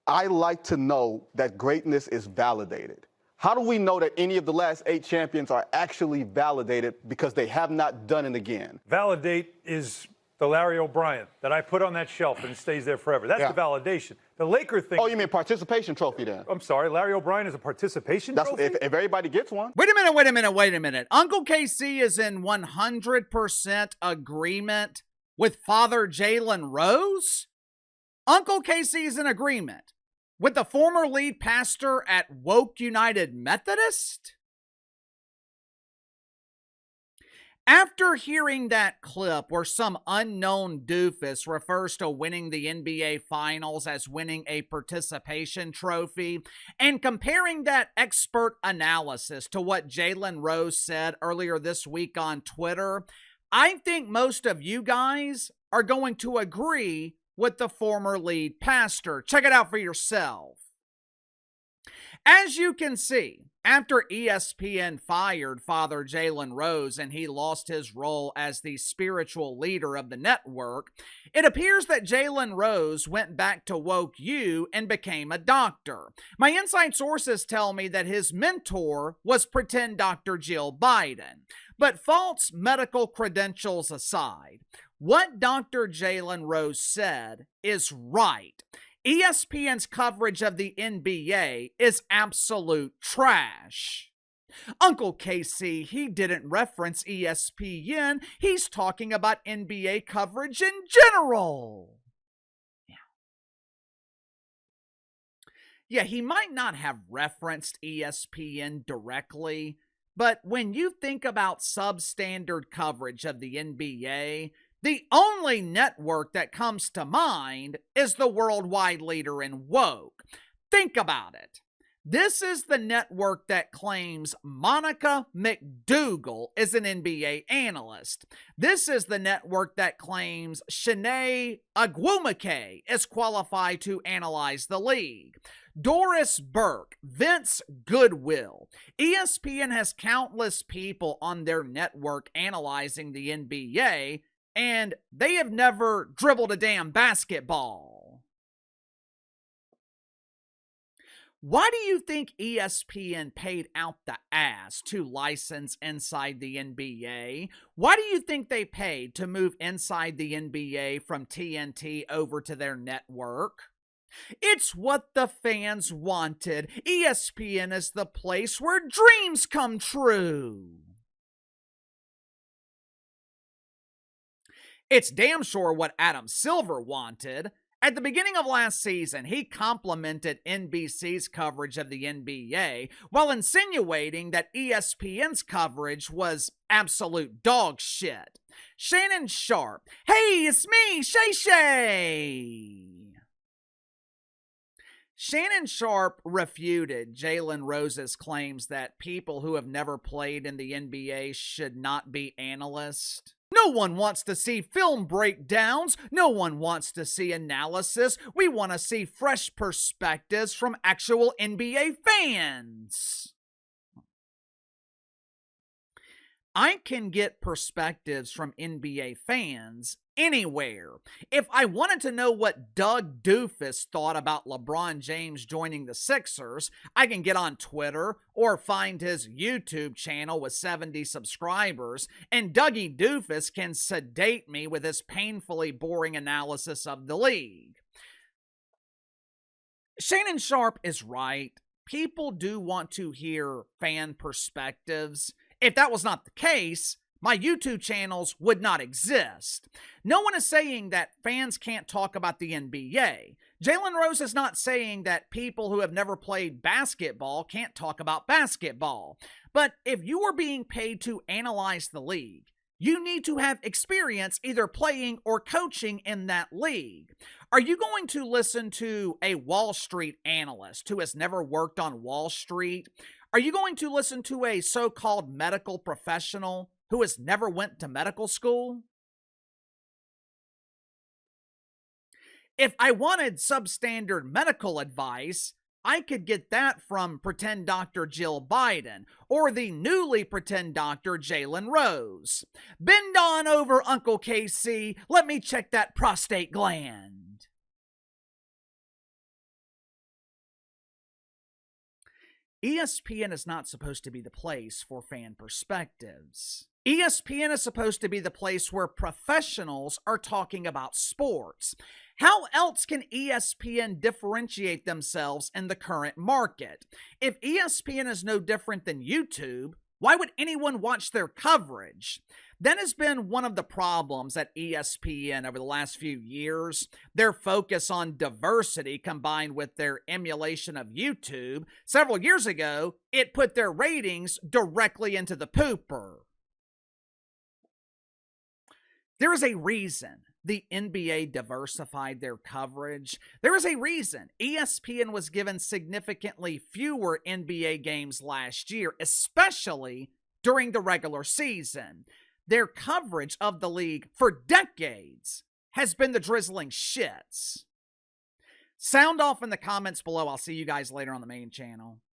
I like to know that greatness is validated. How do we know that any of the last 8 champions are actually validated because they have not done it again? Validate is the Larry O'Brien that I put on that shelf and it stays there forever. That's the validation. The Laker thing. Oh, you mean participation trophy then? I'm sorry, Larry O'Brien is a participation trophy? If everybody gets one. Wait a minute. Uncle KC is in 100% agreement with Father Jalen Rose? Uncle KC is in agreement with the former lead pastor at Woke United Methodist? After hearing that clip where some unknown doofus refers to winning the NBA Finals as winning a participation trophy, and comparing that expert analysis to what Jalen Rose said earlier this week on Twitter, I think most of you guys are going to agree with the former lead pastor. Check it out for yourself. As you can see, after ESPN fired Father Jalen Rose and he lost his role as the spiritual leader of the network, it appears that Jalen Rose went back to Woke U and became a doctor. My inside sources tell me that his mentor was pretend Dr. Jill Biden. But false medical credentials aside, what Dr. Jalen Rose said is right. ESPN's coverage of the NBA is absolute trash. Uncle KC, he didn't reference ESPN. He's talking about NBA coverage in general. Yeah, he might not have referenced ESPN directly, but when you think about substandard coverage of the NBA, the only network that comes to mind is the worldwide leader in woke. Think about it. This is the network that claims Monica McDougal is an NBA analyst. This is the network that claims Shanae Agwumike is qualified to analyze the league. Doris Burke, Vince Goodwill. ESPN has countless people on their network analyzing the NBA, and they have never dribbled a damn basketball. Why do you think ESPN paid out the ass to license Inside the NBA? Why do you think they paid to move Inside the NBA from TNT over to their network? It's what the fans wanted. ESPN is the place where dreams come true. It's damn sure what Adam Silver wanted. At the beginning of last season, he complimented NBC's coverage of the NBA while insinuating that ESPN's coverage was absolute dog shit. Shannon Sharp, hey, it's me, Shay Shay. Shannon Sharp refuted Jalen Rose's claims that people who have never played in the NBA should not be analysts. No one wants to see film breakdowns. No one wants to see analysis. We want to see fresh perspectives from actual NBA fans. I can get perspectives from NBA fans anywhere. If I wanted to know what Doug Doofus thought about LeBron James joining the Sixers, I can get on Twitter or find his YouTube channel with 70 subscribers, and Dougie Doofus can sedate me with his painfully boring analysis of the league. Shannon Sharp is right. People do want to hear fan perspectives. If that was not the case, my YouTube channels would not exist. No one is saying that fans can't talk about the NBA. Jalen Rose is not saying that people who have never played basketball can't talk about basketball. But if you are being paid to analyze the league, you need to have experience either playing or coaching in that league. Are you going to listen to a Wall Street analyst who has never worked on Wall Street? Are you going to listen to a so-called medical professional who has never went to medical school? If I wanted substandard medical advice, I could get that from pretend Dr. Jill Biden or the newly pretend Dr. Jalen Rose. Bend on over, Uncle KC. Let me check that prostate gland. ESPN is not supposed to be the place for fan perspectives. ESPN is supposed to be the place where professionals are talking about sports. How else can ESPN differentiate themselves in the current market? If ESPN is no different than YouTube, why would anyone watch their coverage? That has been one of the problems at ESPN over the last few years. Their focus on diversity combined with their emulation of YouTube. Several years ago, it put their ratings directly into the pooper. There is a reason the NBA diversified their coverage. There is a reason ESPN was given significantly fewer NBA games last year, especially during the regular season. Their coverage of the league for decades has been the drizzling shits. Sound off in the comments below. I'll see you guys later on the main channel.